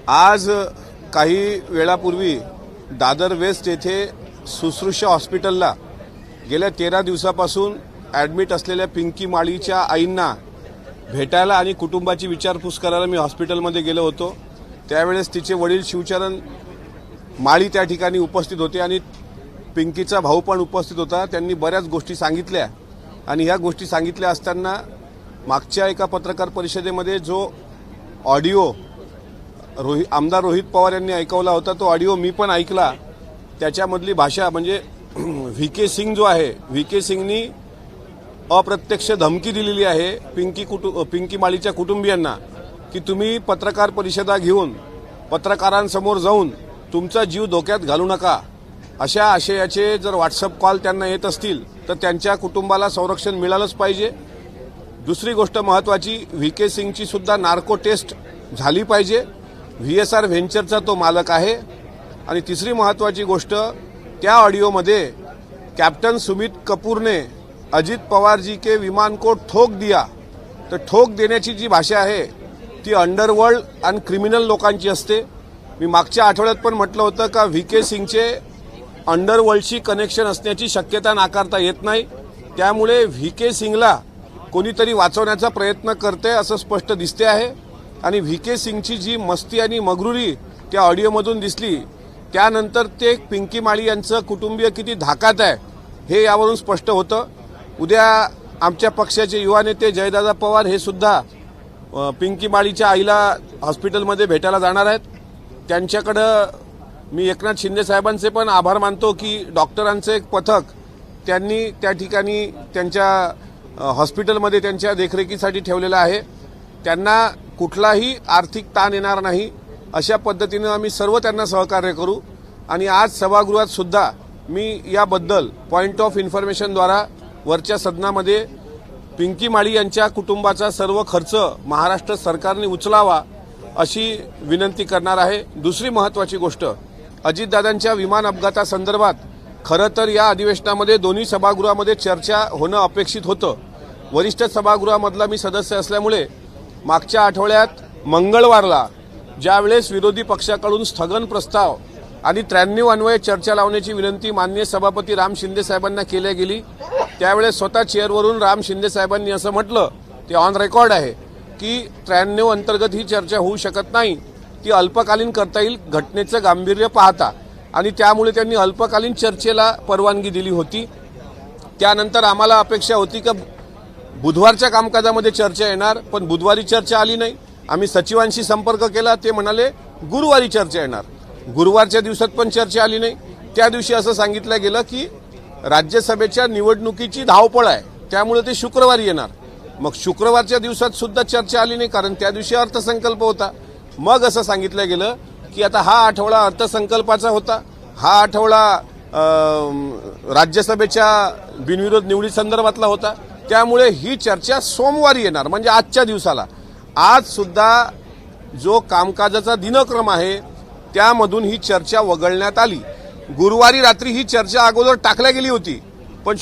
आज काही वेळापूर्वी दादर वेस्ट येथे सुश्रुषा हॉस्पिटलला गेल्या 13 दिवसापासून ॲडमिट असलेल्या पिंकी माळीच्या आईंना भेटायला आणि कुटुंबाची विचारपूस करायला मी हॉस्पिटलमध्ये गेलो होतो। त्यावेळेस तिचे वडील शिवचरण माळी त्या ठिकाणी उपस्थित होते आणि पिंकीचा भाऊ पण उपस्थित होता। त्यांनी बऱ्याच गोष्टी सांगितल्या आणि ह्या गोष्टी सांगितल्या असताना मागच्या एका पत्रकार परिषदेमध्ये जो ऑडिओ आमदार रोहित पवार यांनी ऐकवला होता तो ऑडिओ मी पण ऐकला। त्याच्यामधली भाषा म्हणजे व्हीके सिंग जो आहे, व्हीके सिंगनी अप्रत्यक्ष धमकी दिलेली आहे पिंकी माळीच्या कुटुंबियांना की तुम्ही पत्रकार परिषदा घेऊन पत्रकारांसमोर जाऊन तुमचा जीव धोक्यात घालू नका। अशा आशयाचे जर व्हॉट्सअप कॉल त्यांना येत असतील तर त्यांच्या कुटुंबाला संरक्षण मिळालंच पाहिजे। दुसरी गोष्ट महत्त्वाची, व्हीके सिंगची सुद्धा नार्को टेस्ट झाली पाहिजे। VSR व्हेंचरचा तो मालक आहे। आणि तिसरी महत्त्वाची गोष्ट, त्या ऑडिओमध्ये कॅप्टन सुमित कपूरने अजित पवार जी के विमान को ठोक दिया, तर ठोक देण्याची जी भाषा आहे ती अंडरवर्ल्ड आणि क्रिमिनल लोकांची असते। मी मागच्या आठवड्यात पण म्हटलं होतं का व्हीके सिंगचे अंडरवर्ल्डशी कनेक्शन असण्याची शक्यता नाकारता येत नाही। त्यामुळे व्हीके सिंगला कोणीतरी वाचवण्याचा प्रयत्न करते असं स्पष्ट दिसते आहे। आणि व्हीके सिंगची जी मस्ती आणि मगरुरी त्या ऑडिओमधून दिसली, त्यानंतर ते पिंकी माळी यांचं कुटुंबीय किती धाकात आहे हे यावरून स्पष्ट होतं। उद्या आमच्या पक्षाचे युवा नेते जयदादा पवार हे सुद्धा पिंकी माळीच्या आईला हॉस्पिटलमध्ये भेटायला जाणार आहेत। त्यांच्याकडं मी एकनाथ शिंदे साहेबांचे पण आभार मानतो की डॉक्टरांचं एक पथक त्यांनी त्या ठिकाणी त्यांच्या हॉस्पिटलमध्ये त्यांच्या देखरेखीसाठी ठेवलेलं आहे। त्यांना कुठलाही आर्थिक ताण येणार नाही अशा पद्धतीने आम्ही सर्व त्यांना सहकार्य करू। आणि आज सभागृहात सुद्धा मी याबद्दल पॉइंट ऑफ इन्फॉर्मेशनद्वारा वरच्या सदनामध्ये पिंकी माळी यांच्या कुटुंबाचा सर्व खर्च महाराष्ट्र सरकारने उचलावा अशी विनंती करणार आहे। दुसरी महत्त्वाची गोष्ट, अजितदादांच्या विमान अपघातासंदर्भात खरं तर या अधिवेशनामध्ये दोन्ही सभागृहामध्ये चर्चा होणं अपेक्षित होतं। वरिष्ठ सभागृहामधला मी सदस्य असल्यामुळे मागच्या आठवड्यात मंगळवारला ज्यावेळेस विरोधी पक्षाकडून स्थगन प्रस्ताव आणि 93 अन्वये चर्चा लावण्याची विनंती माननीय सभापती राम शिंदे साहेबांना केल्या गेली, त्यावेळेस स्वतः चेअरवरून राम शिंदे साहेबांनी असं म्हटलं, ते ऑन रेकॉर्ड आहे की 93 अंतर्गत ही चर्चा होऊ शकत नाही, ती अल्पकालीन करता येईल घटनेचं गांभीर्य पाहता। आणि त्यामुळे त्यांनी अल्पकालीन चर्चेला परवानगी दिली होती। त्यानंतर आम्हाला अपेक्षा होती की बुधवारच्या कामकाजामध्ये चर्चा येणार, पण बुधवारी चर्चा आली नाही। आम्ही सचिवांशी संपर्क केला, ते म्हणाले गुरुवारी चर्चा येणार। गुरुवारच्या दिवसात पण चर्चा आली नाही। त्या दिवशी असं सांगितलं गेलं की राज्यसभेच्या निवडणुकीची धावपळ आहे, त्यामुळे ते शुक्रवारी येणार। मग शुक्रवारच्या दिवसात सुद्धा चर्चा आली नाही, कारण त्या दिवशी अर्थसंकल्प होता। मग असं सांगितलं गेलं की आता हा आठवडा अर्थसंकल्पाचा होता, हा आठवडा राज्यसभेच्या बिनविरोध निवडी संदर्भातला होता, त्यामुळे ही चर्चा सोमवारी येणार, म्हणजे आजच्या दिवसाला। आज सुद्धा जो कामकाजाचा दिनक्रम आहे त्यामधून ही चर्चा वगळण्यात आली। गुरुवारी रात्री ही चर्चा अगोदर टाकल्या गेली होती, पण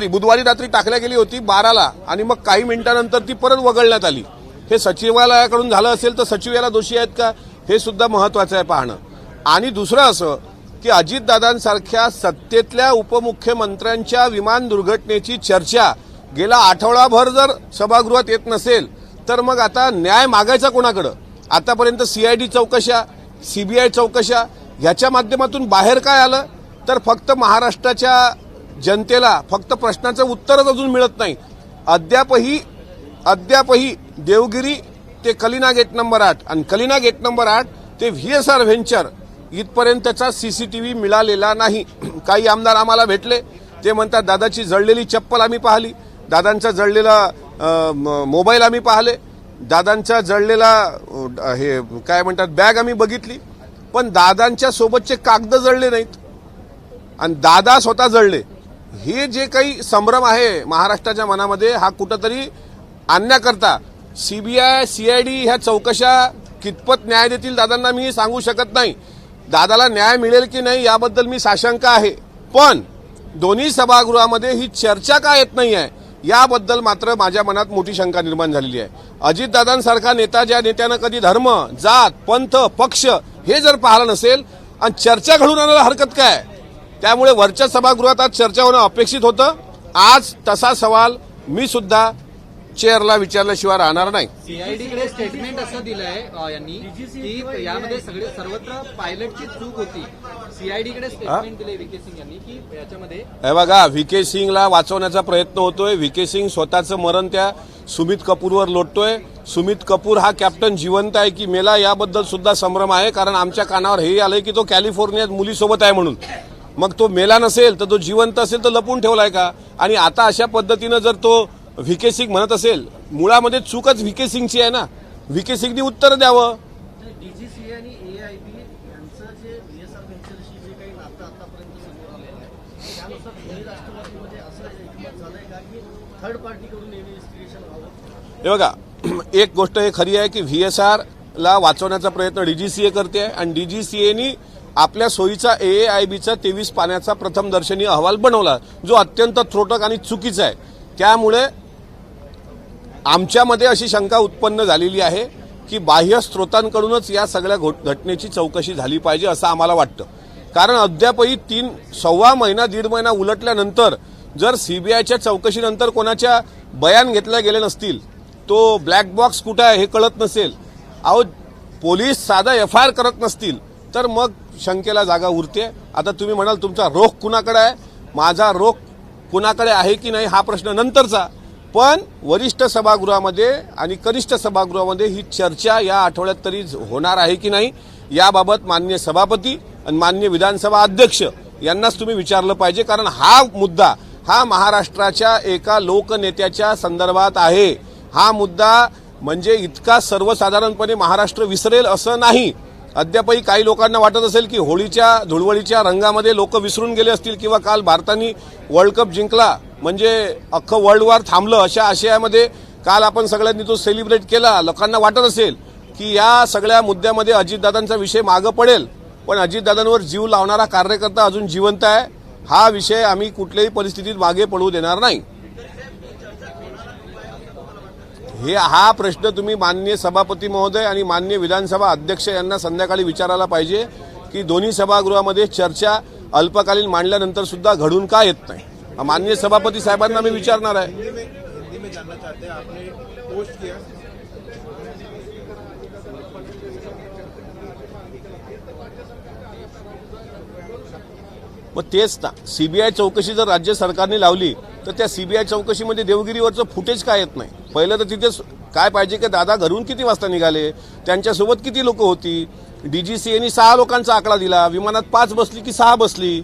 बुधवारी रात्री टाकल्या गेली होती 12ला, आणि मग काही मिनिटांनंतर ती परत वगळण्यात आली। हे सचिवालयाकडून झालं असेल तर सचिव याला दोषी आहेत का, हे सुद्धा महत्त्वाचं आहे पाहणं। आणि दुसरं असं की अजितदादांसारख्या सत्तेतल्या उपमुख्यमंत्र्यांच्या विमान दुर्घटनेची चर्चा गेला आठवडाभर जर सभागृहात येत नसेल तर मग आता न्याय मागायचा कोणाकडं? आतापर्यंत CID चौकशा, CBI चौकशा ह्याच्या माध्यमातून बाहेर काय आलं तर फक्त महाराष्ट्राच्या जनतेला फक्त प्रश्नाचं उत्तरच अजून मिळत नाही। अद्यापही देवगिरी ते कलिना गेट नंबर 8 आणि कलिना गेट नंबर 8 ते VSR व्हेंचर इथपर्यंतचा CCTV मिळालेला नाही। काही आमदार आम्हाला भेटले, ते म्हणतात दादाची जळलेली चप्पल आम्ही पाहिली, दादांचा जळलेला मोबाईल आम्ही पाहिले, दादांचा जळलेला हे काय म्हणतात बॅग आम्ही बघितली, पण दादांच्या सोबतचे कागद जळले नाहीत आणि दादा स्वतः जळले। हे जे काही संभ्रम आहे महाराष्ट्राच्या मनामध्ये, हा कुठंतरी आणण्याकरता CBI CID ह्या चौकशा कितपत न्याय देतील दादांना मी सांगू शकत नाही। दादाला न्याय मिळेल की नाही याबद्दल मी साशंक आहे, पण दोन्ही सभागृहामध्ये ही चर्चा का येत नाही आहे याबद्दल मात्र माझ्या मनात मोठी शंका निर्माण झालेली आहे. अजितदादांसारखा नेता, ज्या नेत्यानं कधी धर्म, जात, पंथ, पक्ष हे जर पाहिलं नसेल आणि चर्चा घडून आणायला हरकत काय? त्यामुळे वरच्या सभागृहात आज चर्चा होणं अपेक्षित होतं. आज तसा सवाल मी सुद्धा चेअरला विचारल्याशिवाय राहणार नाही. सीआयडीकडे स्टेटमेंट असं दिलंय यांनी की यामध्ये सर्वत्र पायलटची चूक होती. सीआयडीकडे स्टेटमेंट दिले व्ही के सिंग यांनी की याच्यामध्ये हे बघा, व्ही के सिंगला वाचवण्याचा प्रयत्न होतोय. व्ही के सिंग स्वतःचं मरण त्या सुमित कपूरवर लोटतोय. सुमित कपूर हा कॅप्टन जिवंत आहे की मेला याबद्दल सुद्धा संभ्रम आहे, कारण आमच्या कानावर हे आलंय की तो कॅलिफोर्नियात मुलीसोबत आहे म्हणून. मग तो मेला नसेल तर तो जिवंत असेल तर लपून ठेवलाय का? आणि आता अशा पद्धतीनं जर तो व्ही के सिंग म्हणत असेल, मुळामध्ये चूकच व्ही के सिंगची आहे ना. व्ही के सिंगनी उत्तर द्यावं. डीजीसीए आणि एआयबी यांचं जे बीएसआर व्हेंचरशी जे काही नातं आतापर्यंत समोर आलेलं आहे, त्यानुसार दोन्ही राष्ट्रवादीमध्ये असं एकमत झालंय का की थर्ड पार्टीकडून इन्व्हेस्टिगेशन व्हावं? हे बघा, एक गोष्ट हे खरी आहे की व्हीएसआर ला वाचवण्याचा प्रयत्न डीजीसीए करते आणि डीजीसीएनी आपल्या सोयीचा एआयबीचा 23 पानाचा प्रथमदर्शनी अहवाल बनवला, जो अत्यंत त्रोटक आणि चुकीचा आहे. त्यामुळे आमच्यामध्ये अशी शंका उत्पन्न झालेली आहे की बाह्य स्रोतांकडूनच या सगळ्या घटनेची चौकशी झाली पाहिजे असं आम्हाला वाटतं. कारण अद्यापही 3-1.25 महिना 1.5 महिना उलटल्यानंतर जर सीबीआयच्या चौकशीनंतर कोणाच्या बयान घेतल्या गेले नसतील, तो ब्लॅक बॉक्स कुठे आहे हे कळत नसेल, अहो पोलीस साधा एफआयआर करत नसतील, तर मग शंकेला जागा उरते. आता तुम्ही म्हणाल तुमचा रोख कुणाकडे आहे, माझा रोख कुणाकडे आहे की नाही हा प्रश्न नंतरचा. पण वरिष्ठ सभागृहामध्ये आणि कनिष्ठ सभागृहामध्ये ही चर्चा या आठवड्यात तरी होणार आहे की नाही याबाबत माननीय सभापती आणि माननीय विधानसभा अध्यक्ष यांनाच तुम्ही विचारलं पाहिजे. कारण हा मुद्दा हा महाराष्ट्राच्या एका लोकनेत्याच्या संदर्भात आहे. हा मुद्दा म्हणजे इतका सर्वसाधारणपणे महाराष्ट्र विसरेल असं नाही. अद्यापही काही लोकांना वाटत असेल की होळीच्या धुळवडीच्या रंगामध्ये लोक विसरून गेले असतील किंवा काल भारताने वर्ल्ड कप जिंकला म्हणजे अख्खं वर्ल्ड वॉर थांबलं अशा आशयामध्ये काल आपण सगळ्यांनी तो सेलिब्रेट केला. लोकांना वाटत असेल की या सगळ्या मुद्द्यामध्ये अजितदादांचा विषय मागं पडेल, पण अजितदादांवर जीव लावणारा कार्यकर्ता अजून जिवंत आहे. हा विषय आम्ही कुठल्याही परिस्थितीत मागे पडू देणार नाही. हा प्रश्न तुम्ही माननीय सभापती महोदय आणि माननीय विधानसभा अध्यक्ष यांना संध्याकाळी विचारायला पाहिजे की दोन्ही सभागृहामध्ये चर्चा अल्पकालीन मांडल्यानंतर सुद्धा घडून का येत नाही. माननीय सभापती साहेबांना मी विचारणार आहे. मग तेच ना, सीबीआय चौकशी जर राज्य सरकारने लावली तर त्या सीबीआय चौकशीमध्ये देवगिरीवरचं फुटेज काय येत नाही. पहिलं तर तिथे काय पाहिजे की दादा घरून किती वाजता निघाले, त्यांच्यासोबत किती लोक होती. डीजीसीएनी 6 लोकांचा आकडा दिला, विमानात 5 बसली की 6 बसली,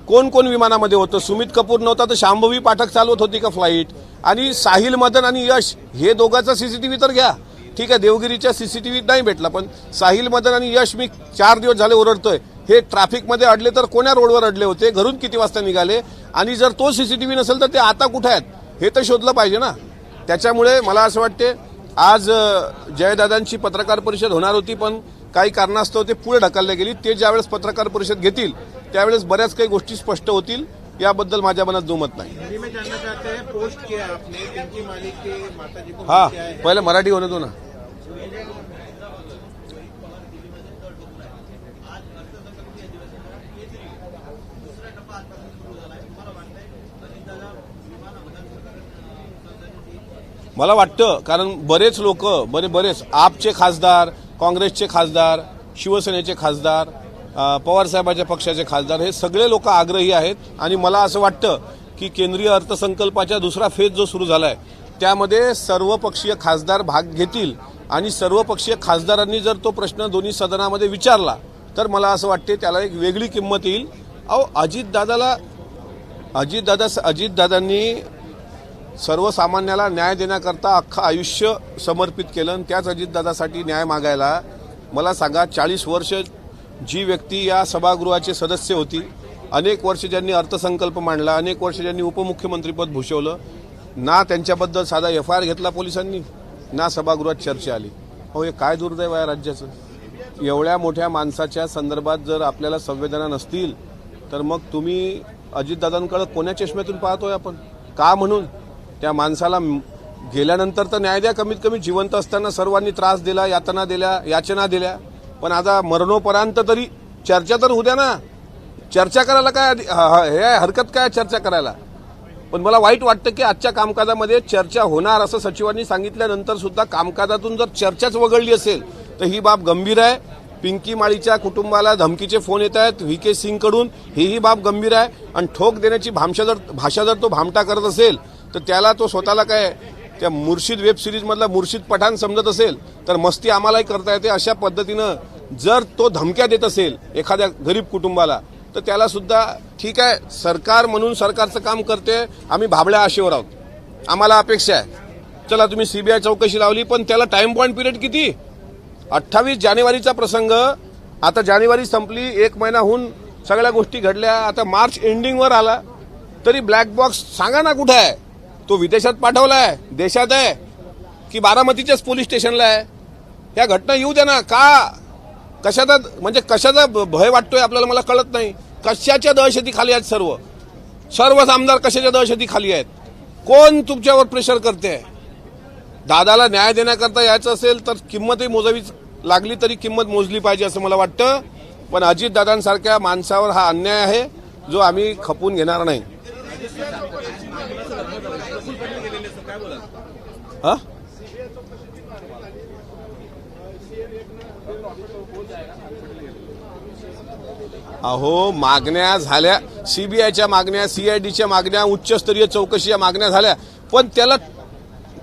कोण कोण विमानामध्ये होतं. सुमित कपूर नव्हता तर शांभवी पाठक चालवत होती का फ्लाईट, आणि साहिल मदन आणि यश हे दोघांचा सीसीटीव्ही तर घ्या. ठीक आहे, देवगिरीच्या सीसीटीव्ही नाही भेटला, पण साहिल मदन आणि यश मी 4 दिवस झाले ओरडतोय, हे ट्रॅफिकमध्ये अडले तर कोण्या रोडवर अडले होते, घरून किती वाजता निघाले, आणि जर तो सीसीटीव्ही नसेल तर ते आता कुठे आहेत हे तर शोधलं पाहिजे ना. त्याच्यामुळे मला असं वाटते आज जयदादांची पत्रकार परिषद होणार होती, पण काही कारणास्तव ते पुढे ढकलल्या गेली. ते ज्यावेळेस पत्रकार परिषद घेतील त्यावेळेस बऱ्याच काही गोष्टी स्पष्ट होतील. याबद्दल माझ्या मनात दुमत नाही. हा, पहिले मराठी होणे दो ना. मला वाटतं कारण बरेच लोक बरेच आपचे खासदार, काँग्रेसचे खासदार, शिवसेनेचे खासदार, पवारसाहेबांच्या पक्षाचे खासदार हे सगळे लोक आग्रही आहेत. आणि मला असं वाटतं की केंद्रीय अर्थसंकल्पाचा दुसरा फेज जो सुरू झालाय त्यामध्ये सर्वपक्षीय खासदार भाग घेतील आणि सर्वपक्षीय खासदारांनी जर तो प्रश्न दोन्ही सदनामध्ये विचारला तर मला असं वाटते त्याला एक वेगळी किंमत येईल. अहो अजितदादांनी सर्वसामान्याला न्याय देण्याकरता अख्खं आयुष्य समर्पित केलं आणि त्याच अजितदादासाठी न्याय मागायला मला सांगा 40 वर्ष जी व्यक्ती या सभागृहाचे सदस्य होती, अनेक वर्ष ज्यांनी अर्थसंकल्प मांडला, अनेक वर्ष ज्यांनी उपमुख्यमंत्रीपद भूषवलं, ना त्यांच्याबद्दल साधा एफआयआर घेतला पोलिसांनी, ना सभागृहात चर्चा आली. अहो हे काय दुर्दैव आहे राज्याचं. एवढ्या मोठ्या माणसाच्या संदर्भात जर आपल्याला संवेदना नसतील तर मग तुम्ही अजितदादांकडे कोण्या चष्म्यातून पाहतोय आपण, का म्हणून त्या माणसाला गेल्यानंतर तर न्याय द्या, कमीत कमी जिवंत असताना सर्वांनी त्रास दिला, यातना दिल्या, याचना दिल्या, पण आता मरणोपरांत तरी चर्चा तर होऊ द्या ना. चर्चा करायला काय हे हरकत काय चर्चा करायला. पण मला वाईट वाटतं की आजच्या कामकाजामध्ये चर्चा होणार असं सचिवांनी सांगितल्यानंतर सुद्धा कामकाजातून जर चर्चाच वगळली असेल तर ही बाब गंभीर आहे. पिंकी माळीच्या कुटुंबाला धमकीचे फोन येत आहेत व्ही.के. सिंगकडून, ही बाब गंभीर आहे. आणि ठोक देण्याची भाषा जर तो भामटा करत असेल तर त्याला तो स्वतःला काय त्या मुर्शिद वेब सिरीजमधला मुर्शिद पठाण समजत असेल तर मस्ती आम्हालाही करता येते. अशा पद्धतीनं जर तो धमक्या देत असेल एखाद्या गरीब कुटुंबाला तर त्याला सुद्धा ठीक आहे, सरकार म्हणून सरकारचं काम करते, आम्ही भाबड्या आशेवर आहोत, आम्हाला अपेक्षा आहे. चला तुम्ही सीबीआय चौकशी लावली, पण त्याला टाइम पॉइंट पिरियड किती? 28 जानेवारीचा प्रसंग, आता जानेवारी संपली, 1 महिना होऊन सगळ्या गोष्टी घडल्या, आता मार्च एंडिंगवर आला तरी ब्लॅक बॉक्स सांगा ना कुठे आहे? तो विदेशात पाठवलाय, देशात आहे की बारामतीच्याच पोलीस स्टेशनला आहे? या घटना येऊ द्या ना. का कशाचा म्हणजे कशाचा भय वाटतोय आपल्याला मला कळत नाही. कशाच्या दहशती आहेत सर्व आमदार कशाच्या दहशती खाली आहेत? कोण तुमच्यावर प्रेशर करते? दादाला न्याय देण्याकरता यायचं असेल तर किंमतही मोजावी लागली तरी किंमत मोजली पाहिजे असं मला वाटतं. पण अजितदादांसारख्या माणसावर हा अन्याय आहे जो आम्ही खपून घेणार नाही. हा? अहो, मागण्या झाल्या, सीबीआयच्या मागण्या, सीआयडीच्या मागण्या, उच्चस्तरीय चौकशीच्या मागण्या झाल्या, पण त्याला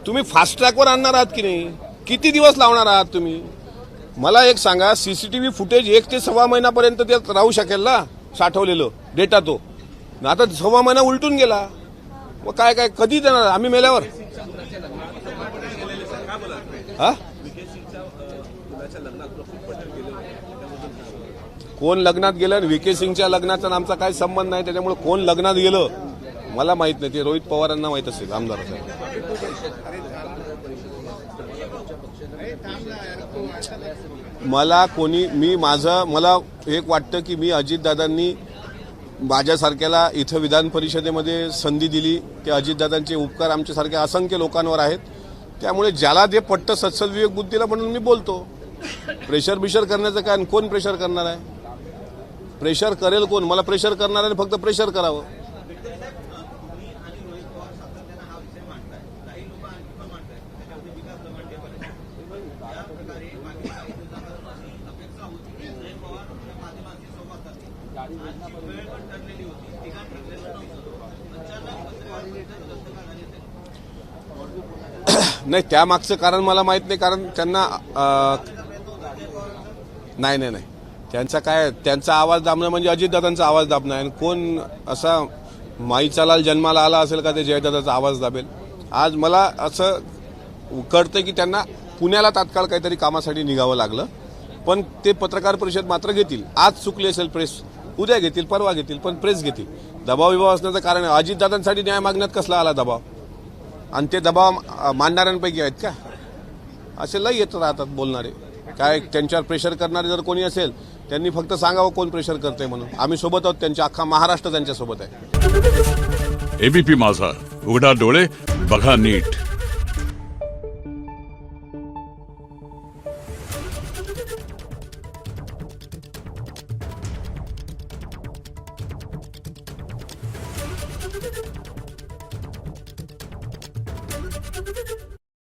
तुम्ही फास्ट ट्रॅकवर आणणार आहात की नाही? किती दिवस लावणार आहात तुम्ही? मला एक सांगा, सीसीटीव्ही फुटेज 1 ते 1.25 महिन्यापर्यंत ते राहू शकेल ना साठवलेलं डेटा? तो आता 1.25 महिना उलटून गेला. मग काय काय कधी देणार आम्ही मेल्यावर? हा? कोण लग्नात गेलं? व्ही.के. सिंगच्या लग्नाचा आमचा काही संबंध नाही, त्याच्यामुळे कोण लग्नात गेलं मला माहित नाही. ते रोहित पवारांना माहित असेल, आमदारांना. मला मला एक वाटतं की मी अजितदादांनी माझ्यासारख्याला इथं विधान परिषदेमध्ये संधी दिली, ते अजितदादांचे उपकार आमच्यासारख्या असंख्य लोकांवर आहेत. त्यामुळे ज्याला ते पट्ट सत्सद विवेक बुद्धीला म्हणून मी बोलतो. प्रेशर करण्याचं काय? कोण प्रेशर करणार आहे? प्रेशर करेल कोण? मला प्रेशर करणार आहे, फक्त प्रेशर करावं. नाही, त्यामागचं कारण मला माहित नाही. कारण त्यांना नाही त्यांचा काय, त्यांचा आवाज दाबणं म्हणजे अजितदादांचा आवाज दाबणं आहे. कोण असा माईचा जन्माला आला असेल का ते जयदादाचा आवाज दाबेल? आज मला असं कळतं की त्यांना पुण्याला तात्काळ काहीतरी कामासाठी निघावं लागलं, पण ते पत्रकार परिषद मात्र घेतील. आज चुकली असेल प्रेस, उद्या घेतील, परवा घेतील, पण प्रेस घेतील. दबाव विभाव असण्याचं कारण आहे. अजितदादांसाठी न्याय मागण्यात कसला आला दबाव? आणि ते दबाव मांडणाऱ्यांपैकी आहेत का? असे लई येत राहतात बोलणारे. काय त्यांच्यावर प्रेशर करणारे जर कोणी असेल त्यांनी फक्त सांगावं कोण प्रेशर करते म्हणून. आम्ही सोबत आहोत त्यांच्या, अख्खा महाराष्ट्र त्यांच्या सोबत आहे. एबीपी माझा, उघडा डोळे बघा नीट.